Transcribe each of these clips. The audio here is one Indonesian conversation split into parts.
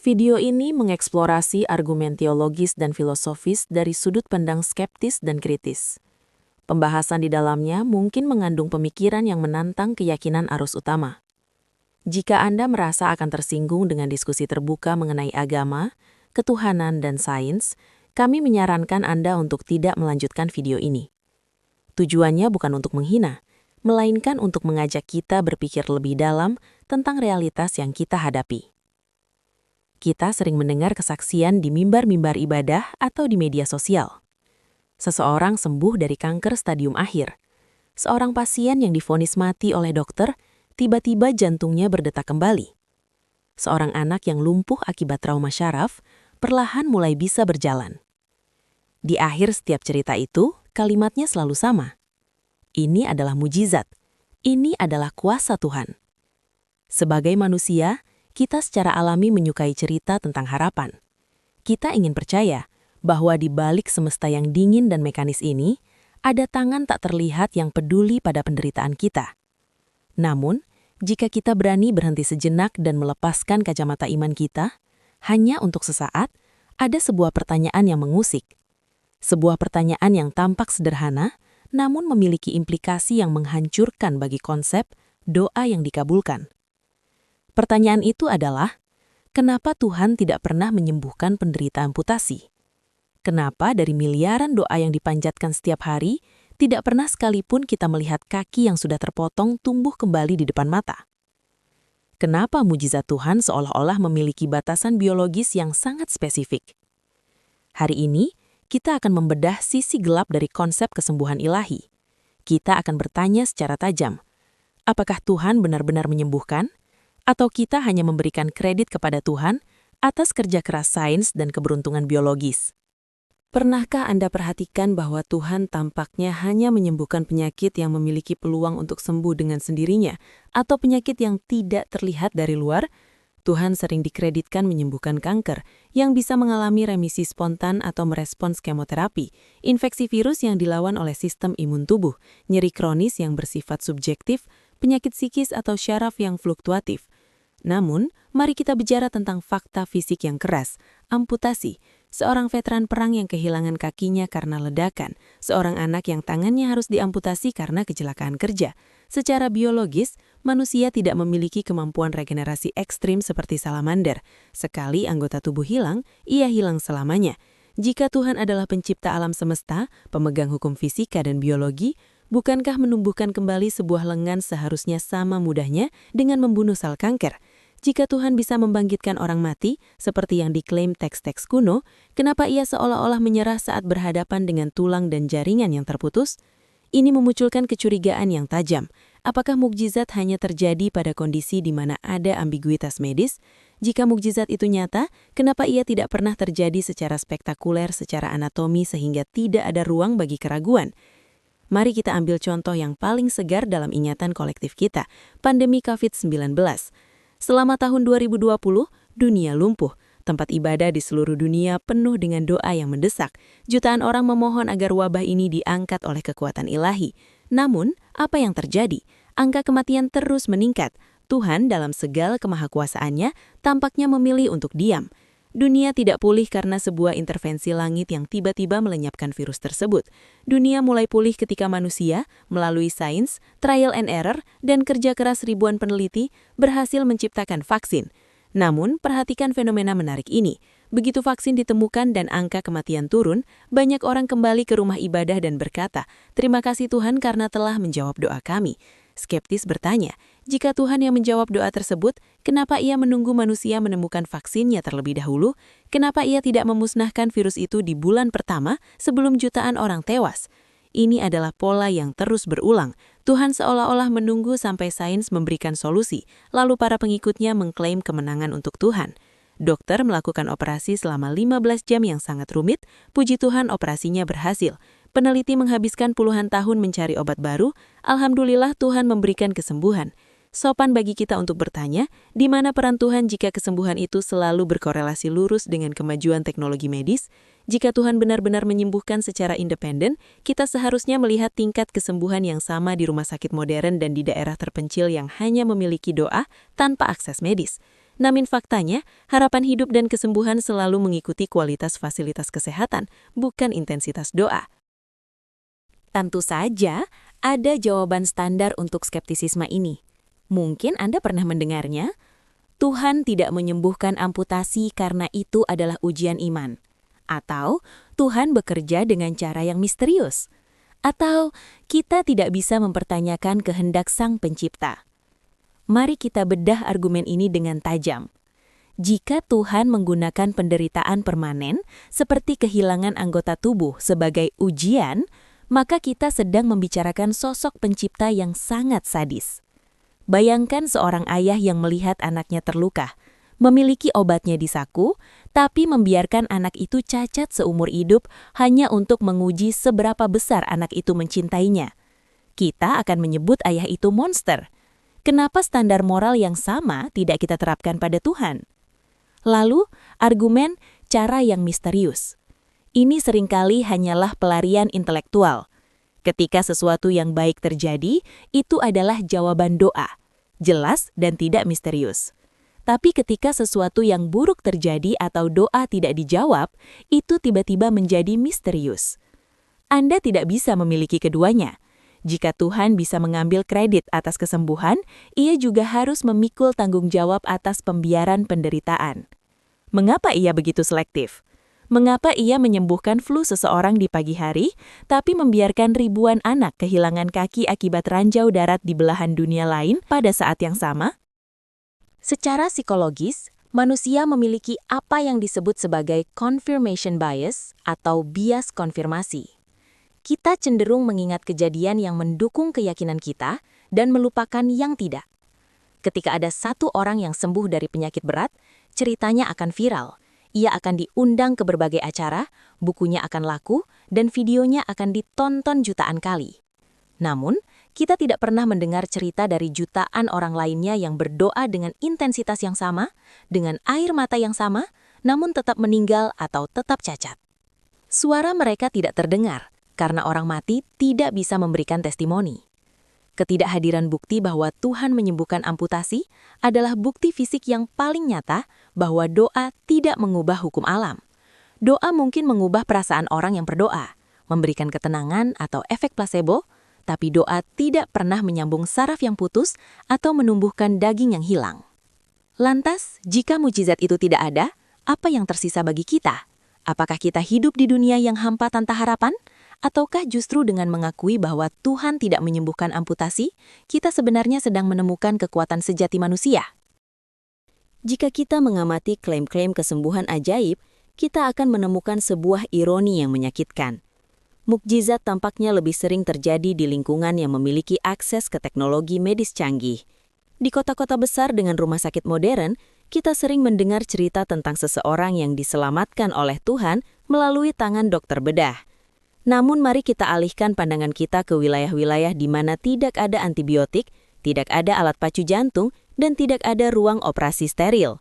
Video ini mengeksplorasi argumen teologis dan filosofis dari sudut pandang skeptis dan kritis. Pembahasan di dalamnya mungkin mengandung pemikiran yang menantang keyakinan arus utama. Jika Anda merasa akan tersinggung dengan diskusi terbuka mengenai agama, ketuhanan, dan sains, kami menyarankan Anda untuk tidak melanjutkan video ini. Tujuannya bukan untuk menghina, melainkan untuk mengajak kita berpikir lebih dalam tentang realitas yang kita hadapi. Kita sering mendengar kesaksian di mimbar-mimbar ibadah atau di media sosial. Seseorang sembuh dari kanker stadium akhir. Seorang pasien yang divonis mati oleh dokter, tiba-tiba jantungnya berdetak kembali. Seorang anak yang lumpuh akibat trauma syaraf, perlahan mulai bisa berjalan. Di akhir setiap cerita itu, kalimatnya selalu sama. Ini adalah mujizat. Ini adalah kuasa Tuhan. Sebagai manusia, kita secara alami menyukai cerita tentang harapan. Kita ingin percaya bahwa di balik semesta yang dingin dan mekanis ini, ada tangan tak terlihat yang peduli pada penderitaan kita. Namun, jika kita berani berhenti sejenak dan melepaskan kacamata iman kita, hanya untuk sesaat, ada sebuah pertanyaan yang mengusik. Sebuah pertanyaan yang tampak sederhana, namun memiliki implikasi yang menghancurkan bagi konsep doa yang dikabulkan. Pertanyaan itu adalah, kenapa Tuhan tidak pernah menyembuhkan penderita amputasi? Kenapa dari miliaran doa yang dipanjatkan setiap hari, tidak pernah sekalipun kita melihat kaki yang sudah terpotong tumbuh kembali di depan mata? Kenapa mujizat Tuhan seolah-olah memiliki batasan biologis yang sangat spesifik? Hari ini, kita akan membedah sisi gelap dari konsep kesembuhan ilahi. Kita akan bertanya secara tajam, apakah Tuhan benar-benar menyembuhkan? Atau kita hanya memberikan kredit kepada Tuhan atas kerja keras sains dan keberuntungan biologis? Pernahkah Anda perhatikan bahwa Tuhan tampaknya hanya menyembuhkan penyakit yang memiliki peluang untuk sembuh dengan sendirinya, atau penyakit yang tidak terlihat dari luar? Tuhan sering dikreditkan menyembuhkan kanker, yang bisa mengalami remisi spontan atau merespons kemoterapi, infeksi virus yang dilawan oleh sistem imun tubuh, nyeri kronis yang bersifat subjektif, penyakit psikis atau syaraf yang fluktuatif. Namun, mari kita bicara tentang fakta fisik yang keras, amputasi, seorang veteran perang yang kehilangan kakinya karena ledakan, seorang anak yang tangannya harus diamputasi karena kecelakaan kerja. Secara biologis, manusia tidak memiliki kemampuan regenerasi ekstrim seperti salamander. Sekali anggota tubuh hilang, ia hilang selamanya. Jika Tuhan adalah pencipta alam semesta, pemegang hukum fisika dan biologi, bukankah menumbuhkan kembali sebuah lengan seharusnya sama mudahnya dengan membunuh sel kanker? Jika Tuhan bisa membangkitkan orang mati, seperti yang diklaim teks-teks kuno, kenapa ia seolah-olah menyerah saat berhadapan dengan tulang dan jaringan yang terputus? Ini memunculkan kecurigaan yang tajam. Apakah mukjizat hanya terjadi pada kondisi di mana ada ambiguitas medis? Jika mukjizat itu nyata, kenapa ia tidak pernah terjadi secara spektakuler secara anatomi sehingga tidak ada ruang bagi keraguan? Mari kita ambil contoh yang paling segar dalam ingatan kolektif kita, pandemi COVID-19. Selama tahun 2020, dunia lumpuh. Tempat ibadah di seluruh dunia penuh dengan doa yang mendesak. Jutaan orang memohon agar wabah ini diangkat oleh kekuatan ilahi. Namun, apa yang terjadi? Angka kematian terus meningkat. Tuhan dalam segala kemahakuasaannya tampaknya memilih untuk diam. Dunia tidak pulih karena sebuah intervensi langit yang tiba-tiba melenyapkan virus tersebut. Dunia mulai pulih ketika manusia, melalui sains, trial and error, dan kerja keras ribuan peneliti, berhasil menciptakan vaksin. Namun, perhatikan fenomena menarik ini. Begitu vaksin ditemukan dan angka kematian turun, banyak orang kembali ke rumah ibadah dan berkata, "Terima kasih Tuhan karena telah menjawab doa kami." Skeptis bertanya, jika Tuhan yang menjawab doa tersebut, kenapa ia menunggu manusia menemukan vaksinnya terlebih dahulu? Kenapa ia tidak memusnahkan virus itu di bulan pertama sebelum jutaan orang tewas? Ini adalah pola yang terus berulang. Tuhan seolah-olah menunggu sampai sains memberikan solusi, lalu para pengikutnya mengklaim kemenangan untuk Tuhan. Dokter melakukan operasi selama 15 jam yang sangat rumit, puji Tuhan operasinya berhasil. Peneliti menghabiskan puluhan tahun mencari obat baru, alhamdulillah Tuhan memberikan kesembuhan. Sopan bagi kita untuk bertanya, di mana peran Tuhan jika kesembuhan itu selalu berkorelasi lurus dengan kemajuan teknologi medis? Jika Tuhan benar-benar menyembuhkan secara independen, kita seharusnya melihat tingkat kesembuhan yang sama di rumah sakit modern dan di daerah terpencil yang hanya memiliki doa tanpa akses medis. Namun faktanya, harapan hidup dan kesembuhan selalu mengikuti kualitas fasilitas kesehatan, bukan intensitas doa. Tentu saja, ada jawaban standar untuk skeptisisme ini. Mungkin Anda pernah mendengarnya, Tuhan tidak menyembuhkan amputasi karena itu adalah ujian iman. Atau, Tuhan bekerja dengan cara yang misterius. Atau, kita tidak bisa mempertanyakan kehendak Sang Pencipta. Mari kita bedah argumen ini dengan tajam. Jika Tuhan menggunakan penderitaan permanen, seperti kehilangan anggota tubuh sebagai ujian, maka kita sedang membicarakan sosok pencipta yang sangat sadis. Bayangkan seorang ayah yang melihat anaknya terluka, memiliki obatnya di saku, tapi membiarkan anak itu cacat seumur hidup hanya untuk menguji seberapa besar anak itu mencintainya. Kita akan menyebut ayah itu monster. Kenapa standar moral yang sama tidak kita terapkan pada Tuhan? Lalu, argumen cara yang misterius. Ini seringkali hanyalah pelarian intelektual. Ketika sesuatu yang baik terjadi, itu adalah jawaban doa, jelas dan tidak misterius. Tapi ketika sesuatu yang buruk terjadi atau doa tidak dijawab, itu tiba-tiba menjadi misterius. Anda tidak bisa memiliki keduanya. Jika Tuhan bisa mengambil kredit atas kesembuhan, Ia juga harus memikul tanggung jawab atas pembiaran penderitaan. Mengapa Ia begitu selektif? Mengapa Ia menyembuhkan flu seseorang di pagi hari, tapi membiarkan ribuan anak kehilangan kaki akibat ranjau darat di belahan dunia lain pada saat yang sama? Secara psikologis, manusia memiliki apa yang disebut sebagai confirmation bias atau bias konfirmasi. Kita cenderung mengingat kejadian yang mendukung keyakinan kita dan melupakan yang tidak. Ketika ada satu orang yang sembuh dari penyakit berat, ceritanya akan viral. Ia akan diundang ke berbagai acara, bukunya akan laku, dan videonya akan ditonton jutaan kali. Namun, kita tidak pernah mendengar cerita dari jutaan orang lainnya yang berdoa dengan intensitas yang sama, dengan air mata yang sama, namun tetap meninggal atau tetap cacat. Suara mereka tidak terdengar, karena orang mati tidak bisa memberikan testimoni. Ketidakhadiran bukti bahwa Tuhan menyembuhkan amputasi adalah bukti fisik yang paling nyata bahwa doa tidak mengubah hukum alam. Doa mungkin mengubah perasaan orang yang berdoa, memberikan ketenangan atau efek placebo, tapi doa tidak pernah menyambung saraf yang putus atau menumbuhkan daging yang hilang. Lantas, jika mukjizat itu tidak ada, apa yang tersisa bagi kita? Apakah kita hidup di dunia yang hampa tanpa harapan? Ataukah justru dengan mengakui bahwa Tuhan tidak menyembuhkan amputasi, kita sebenarnya sedang menemukan kekuatan sejati manusia? Jika kita mengamati klaim-klaim kesembuhan ajaib, kita akan menemukan sebuah ironi yang menyakitkan. Mukjizat tampaknya lebih sering terjadi di lingkungan yang memiliki akses ke teknologi medis canggih. Di kota-kota besar dengan rumah sakit modern, kita sering mendengar cerita tentang seseorang yang diselamatkan oleh Tuhan melalui tangan dokter bedah. Namun mari kita alihkan pandangan kita ke wilayah-wilayah di mana tidak ada antibiotik, tidak ada alat pacu jantung, dan tidak ada ruang operasi steril.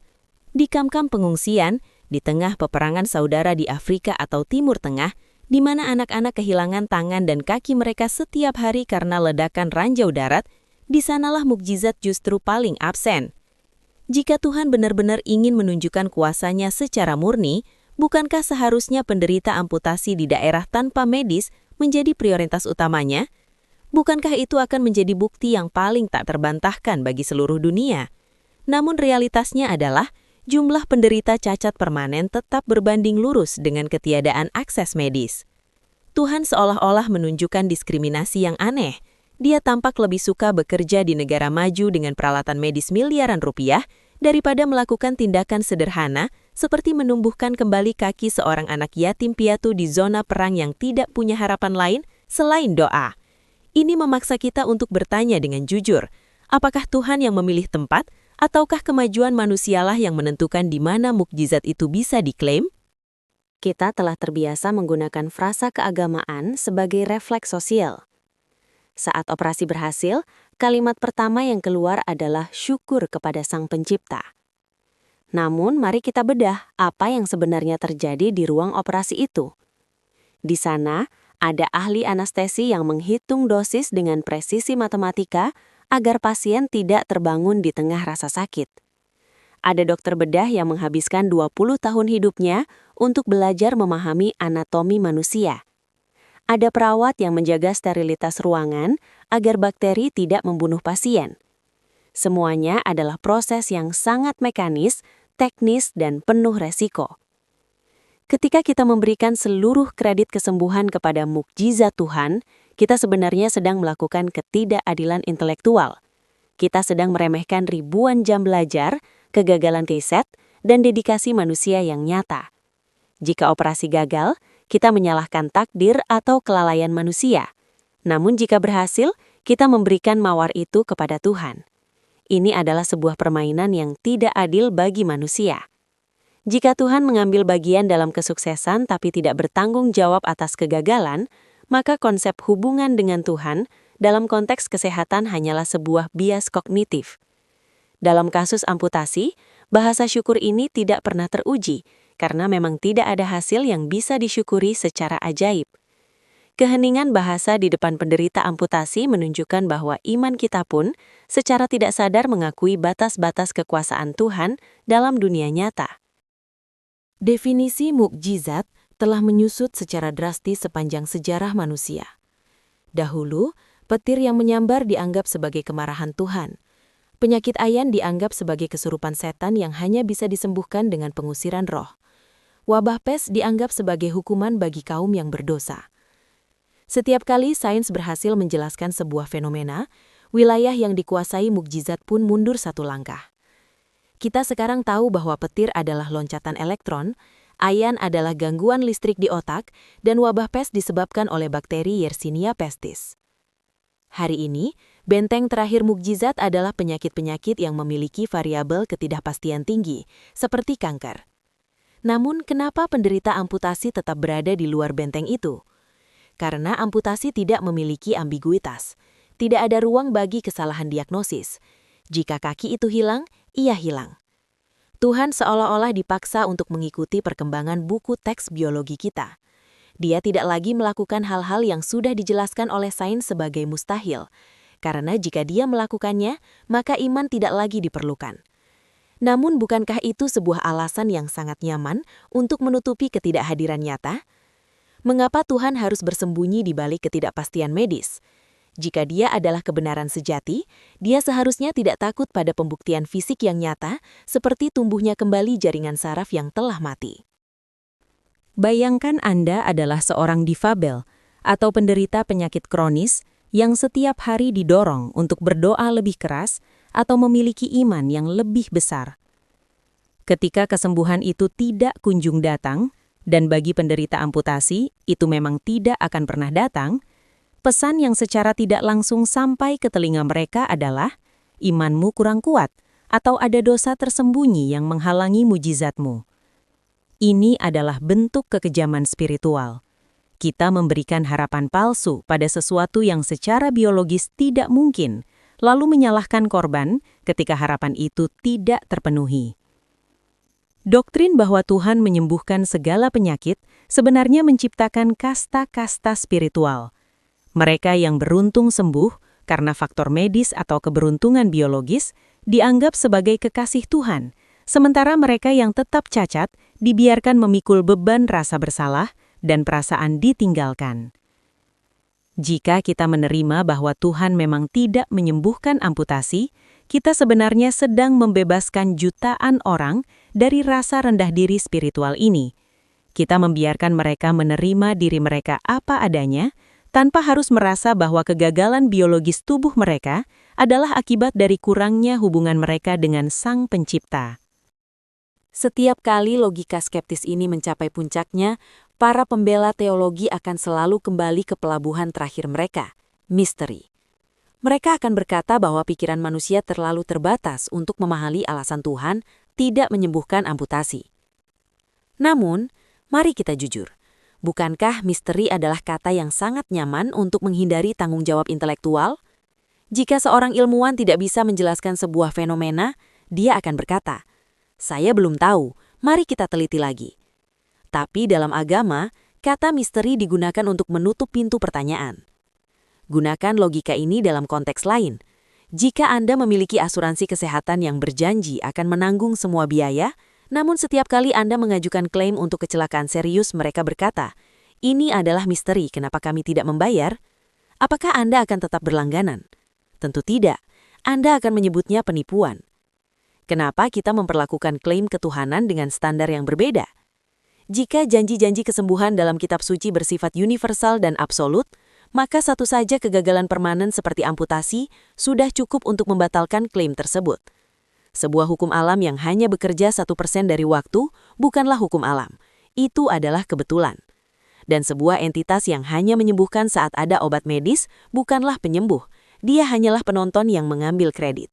Di kamp-kamp pengungsian, di tengah peperangan saudara di Afrika atau Timur Tengah, di mana anak-anak kehilangan tangan dan kaki mereka setiap hari karena ledakan ranjau darat, di sanalah mukjizat justru paling absen. Jika Tuhan benar-benar ingin menunjukkan kuasanya secara murni, bukankah seharusnya penderita amputasi di daerah tanpa medis menjadi prioritas utamanya? Bukankah itu akan menjadi bukti yang paling tak terbantahkan bagi seluruh dunia? Namun realitasnya adalah jumlah penderita cacat permanen tetap berbanding lurus dengan ketiadaan akses medis. Tuhan seolah-olah menunjukkan diskriminasi yang aneh. Dia tampak lebih suka bekerja di negara maju dengan peralatan medis miliaran rupiah daripada melakukan tindakan sederhana seperti menumbuhkan kembali kaki seorang anak yatim piatu di zona perang yang tidak punya harapan lain selain doa. Ini memaksa kita untuk bertanya dengan jujur, apakah Tuhan yang memilih tempat, ataukah kemajuan manusialah yang menentukan di mana mukjizat itu bisa diklaim? Kita telah terbiasa menggunakan frasa keagamaan sebagai refleks sosial. Saat operasi berhasil, kalimat pertama yang keluar adalah syukur kepada Sang Pencipta. Namun, mari kita bedah apa yang sebenarnya terjadi di ruang operasi itu. Di sana, ada ahli anestesi yang menghitung dosis dengan presisi matematika agar pasien tidak terbangun di tengah rasa sakit. Ada dokter bedah yang menghabiskan 20 tahun hidupnya untuk belajar memahami anatomi manusia. Ada perawat yang menjaga sterilitas ruangan agar bakteri tidak membunuh pasien. Semuanya adalah proses yang sangat mekanis, teknis, dan penuh resiko. Ketika kita memberikan seluruh kredit kesembuhan kepada mukjizat Tuhan, kita sebenarnya sedang melakukan ketidakadilan intelektual. Kita sedang meremehkan ribuan jam belajar, kegagalan riset, dan dedikasi manusia yang nyata. Jika operasi gagal, kita menyalahkan takdir atau kelalaian manusia. Namun jika berhasil, kita memberikan mawar itu kepada Tuhan. Ini adalah sebuah permainan yang tidak adil bagi manusia. Jika Tuhan mengambil bagian dalam kesuksesan tapi tidak bertanggung jawab atas kegagalan, maka konsep hubungan dengan Tuhan dalam konteks kesehatan hanyalah sebuah bias kognitif. Dalam kasus amputasi, bahasa syukur ini tidak pernah teruji karena memang tidak ada hasil yang bisa disyukuri secara ajaib. Keheningan bahasa di depan penderita amputasi menunjukkan bahwa iman kita pun secara tidak sadar mengakui batas-batas kekuasaan Tuhan dalam dunia nyata. Definisi mukjizat telah menyusut secara drastis sepanjang sejarah manusia. Dahulu, petir yang menyambar dianggap sebagai kemarahan Tuhan. Penyakit ayan dianggap sebagai kesurupan setan yang hanya bisa disembuhkan dengan pengusiran roh. Wabah pes dianggap sebagai hukuman bagi kaum yang berdosa. Setiap kali sains berhasil menjelaskan sebuah fenomena, wilayah yang dikuasai mukjizat pun mundur satu langkah. Kita sekarang tahu bahwa petir adalah loncatan elektron, ayan adalah gangguan listrik di otak, dan wabah pes disebabkan oleh bakteri Yersinia pestis. Hari ini, benteng terakhir mukjizat adalah penyakit-penyakit yang memiliki variabel ketidakpastian tinggi, seperti kanker. Namun, kenapa penderita amputasi tetap berada di luar benteng itu? Karena amputasi tidak memiliki ambiguitas. Tidak ada ruang bagi kesalahan diagnosis. Jika kaki itu hilang, ia hilang. Tuhan seolah-olah dipaksa untuk mengikuti perkembangan buku teks biologi kita. Dia tidak lagi melakukan hal-hal yang sudah dijelaskan oleh sains sebagai mustahil, karena jika dia melakukannya, maka iman tidak lagi diperlukan. Namun bukankah itu sebuah alasan yang sangat nyaman untuk menutupi ketidakhadiran nyata? Mengapa Tuhan harus bersembunyi di balik ketidakpastian medis? Jika dia adalah kebenaran sejati, dia seharusnya tidak takut pada pembuktian fisik yang nyata, seperti tumbuhnya kembali jaringan saraf yang telah mati. Bayangkan Anda adalah seorang difabel atau penderita penyakit kronis yang setiap hari didorong untuk berdoa lebih keras atau memiliki iman yang lebih besar. Ketika kesembuhan itu tidak kunjung datang, dan bagi penderita amputasi itu memang tidak akan pernah datang, pesan yang secara tidak langsung sampai ke telinga mereka adalah, imanmu kurang kuat atau ada dosa tersembunyi yang menghalangi mujizatmu. Ini adalah bentuk kekejaman spiritual. Kita memberikan harapan palsu pada sesuatu yang secara biologis tidak mungkin, lalu menyalahkan korban ketika harapan itu tidak terpenuhi. Doktrin bahwa Tuhan menyembuhkan segala penyakit sebenarnya menciptakan kasta-kasta spiritual. Mereka yang beruntung sembuh karena faktor medis atau keberuntungan biologis dianggap sebagai kekasih Tuhan, sementara mereka yang tetap cacat dibiarkan memikul beban rasa bersalah dan perasaan ditinggalkan. Jika kita menerima bahwa Tuhan memang tidak menyembuhkan amputasi, kita sebenarnya sedang membebaskan jutaan orang dari rasa rendah diri spiritual ini. Kita membiarkan mereka menerima diri mereka apa adanya, tanpa harus merasa bahwa kegagalan biologis tubuh mereka adalah akibat dari kurangnya hubungan mereka dengan Sang Pencipta. Setiap kali logika skeptis ini mencapai puncaknya, para pembela teologi akan selalu kembali ke pelabuhan terakhir mereka, misteri. Mereka akan berkata bahwa pikiran manusia terlalu terbatas untuk memahami alasan Tuhan tidak menyembuhkan amputasi. Namun, mari kita jujur. Bukankah misteri adalah kata yang sangat nyaman untuk menghindari tanggung jawab intelektual? Jika seorang ilmuwan tidak bisa menjelaskan sebuah fenomena, dia akan berkata, "Saya belum tahu, mari kita teliti lagi." Tapi dalam agama, kata misteri digunakan untuk menutup pintu pertanyaan. Gunakan logika ini dalam konteks lain. Jika Anda memiliki asuransi kesehatan yang berjanji akan menanggung semua biaya, namun setiap kali Anda mengajukan klaim untuk kecelakaan serius mereka berkata, "Ini adalah misteri kenapa kami tidak membayar," apakah Anda akan tetap berlangganan? Tentu tidak. Anda akan menyebutnya penipuan. Kenapa kita memperlakukan klaim ketuhanan dengan standar yang berbeda? Jika janji-janji kesembuhan dalam kitab suci bersifat universal dan absolut, maka satu saja kegagalan permanen seperti amputasi sudah cukup untuk membatalkan klaim tersebut. Sebuah hukum alam yang hanya bekerja 1% dari waktu bukanlah hukum alam. Itu adalah kebetulan. Dan sebuah entitas yang hanya menyembuhkan saat ada obat medis bukanlah penyembuh. Dia hanyalah penonton yang mengambil kredit.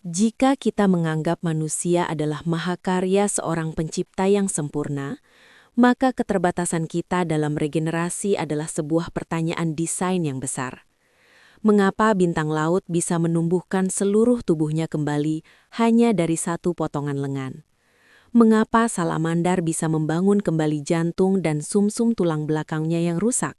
Jika kita menganggap manusia adalah mahakarya seorang pencipta yang sempurna, maka keterbatasan kita dalam regenerasi adalah sebuah pertanyaan desain yang besar. Mengapa bintang laut bisa menumbuhkan seluruh tubuhnya kembali hanya dari satu potongan lengan? Mengapa salamander bisa membangun kembali jantung dan sumsum tulang belakangnya yang rusak?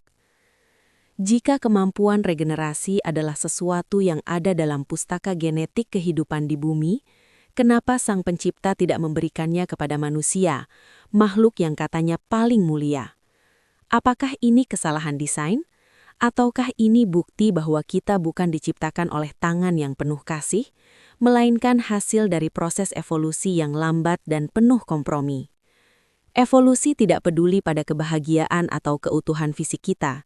Jika kemampuan regenerasi adalah sesuatu yang ada dalam pustaka genetik kehidupan di bumi, kenapa Sang Pencipta tidak memberikannya kepada manusia, makhluk yang katanya paling mulia? Apakah ini kesalahan desain? Ataukah ini bukti bahwa kita bukan diciptakan oleh tangan yang penuh kasih, melainkan hasil dari proses evolusi yang lambat dan penuh kompromi? Evolusi tidak peduli pada kebahagiaan atau keutuhan fisik kita.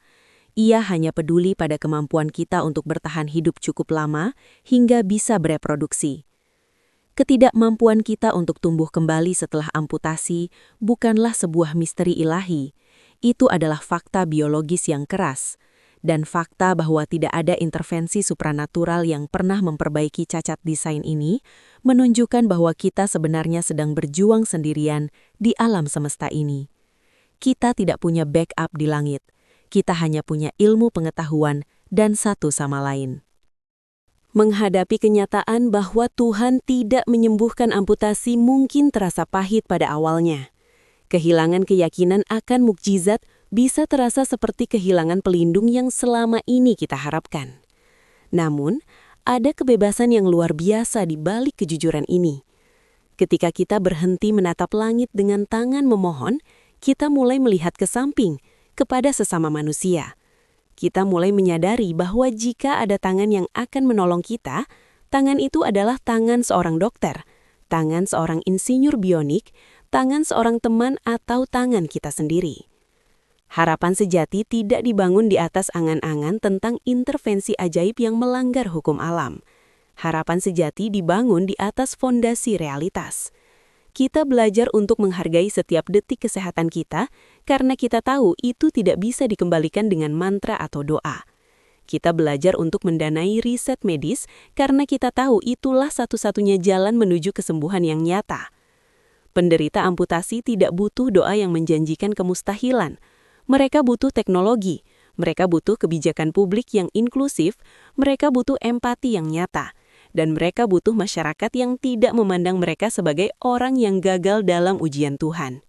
Ia hanya peduli pada kemampuan kita untuk bertahan hidup cukup lama hingga bisa bereproduksi. Ketidakmampuan kita untuk tumbuh kembali setelah amputasi bukanlah sebuah misteri ilahi. Itu adalah fakta biologis yang keras, dan fakta bahwa tidak ada intervensi supranatural yang pernah memperbaiki cacat desain ini menunjukkan bahwa kita sebenarnya sedang berjuang sendirian di alam semesta ini. Kita tidak punya backup di langit. Kita hanya punya ilmu pengetahuan dan satu sama lain. Menghadapi kenyataan bahwa Tuhan tidak menyembuhkan amputasi mungkin terasa pahit pada awalnya. Kehilangan keyakinan akan mukjizat bisa terasa seperti kehilangan pelindung yang selama ini kita harapkan. Namun, ada kebebasan yang luar biasa di balik kejujuran ini. Ketika kita berhenti menatap langit dengan tangan memohon, kita mulai melihat ke samping, kepada sesama manusia. Kita mulai menyadari bahwa jika ada tangan yang akan menolong kita, tangan itu adalah tangan seorang dokter, tangan seorang insinyur bionik, tangan seorang teman atau tangan kita sendiri. Harapan sejati tidak dibangun di atas angan-angan tentang intervensi ajaib yang melanggar hukum alam. Harapan sejati dibangun di atas fondasi realitas. Kita belajar untuk menghargai setiap detik kesehatan kita karena kita tahu itu tidak bisa dikembalikan dengan mantra atau doa. Kita belajar untuk mendanai riset medis karena kita tahu itulah satu-satunya jalan menuju kesembuhan yang nyata. Penderita amputasi tidak butuh doa yang menjanjikan kemustahilan. Mereka butuh teknologi, mereka butuh kebijakan publik yang inklusif, mereka butuh empati yang nyata. Dan mereka butuh masyarakat yang tidak memandang mereka sebagai orang yang gagal dalam ujian Tuhan.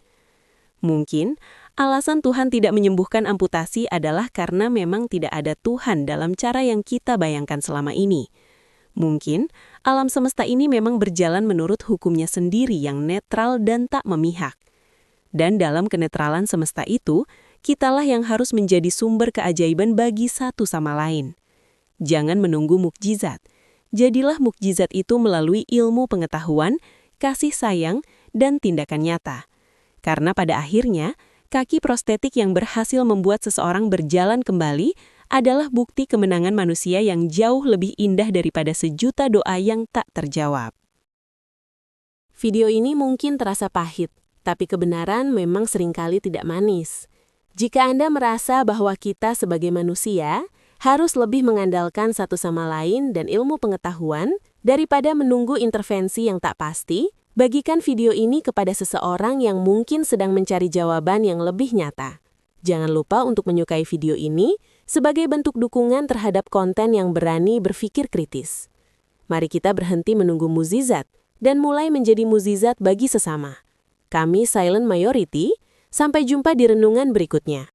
Mungkin, alasan Tuhan tidak menyembuhkan amputasi adalah karena memang tidak ada Tuhan dalam cara yang kita bayangkan selama ini. Mungkin, alam semesta ini memang berjalan menurut hukumnya sendiri yang netral dan tak memihak. Dan dalam kenetralan semesta itu, kitalah yang harus menjadi sumber keajaiban bagi satu sama lain. Jangan menunggu mukjizat. Jadilah mukjizat itu melalui ilmu pengetahuan, kasih sayang, dan tindakan nyata. Karena pada akhirnya, kaki prostetik yang berhasil membuat seseorang berjalan kembali adalah bukti kemenangan manusia yang jauh lebih indah daripada sejuta doa yang tak terjawab. Video ini mungkin terasa pahit, tapi kebenaran memang seringkali tidak manis. Jika Anda merasa bahwa kita sebagai manusia harus lebih mengandalkan satu sama lain dan ilmu pengetahuan daripada menunggu intervensi yang tak pasti, bagikan video ini kepada seseorang yang mungkin sedang mencari jawaban yang lebih nyata. Jangan lupa untuk menyukai video ini sebagai bentuk dukungan terhadap konten yang berani berpikir kritis. Mari kita berhenti menunggu mukjizat dan mulai menjadi mukjizat bagi sesama. Kami Silent Majority, sampai jumpa di renungan berikutnya.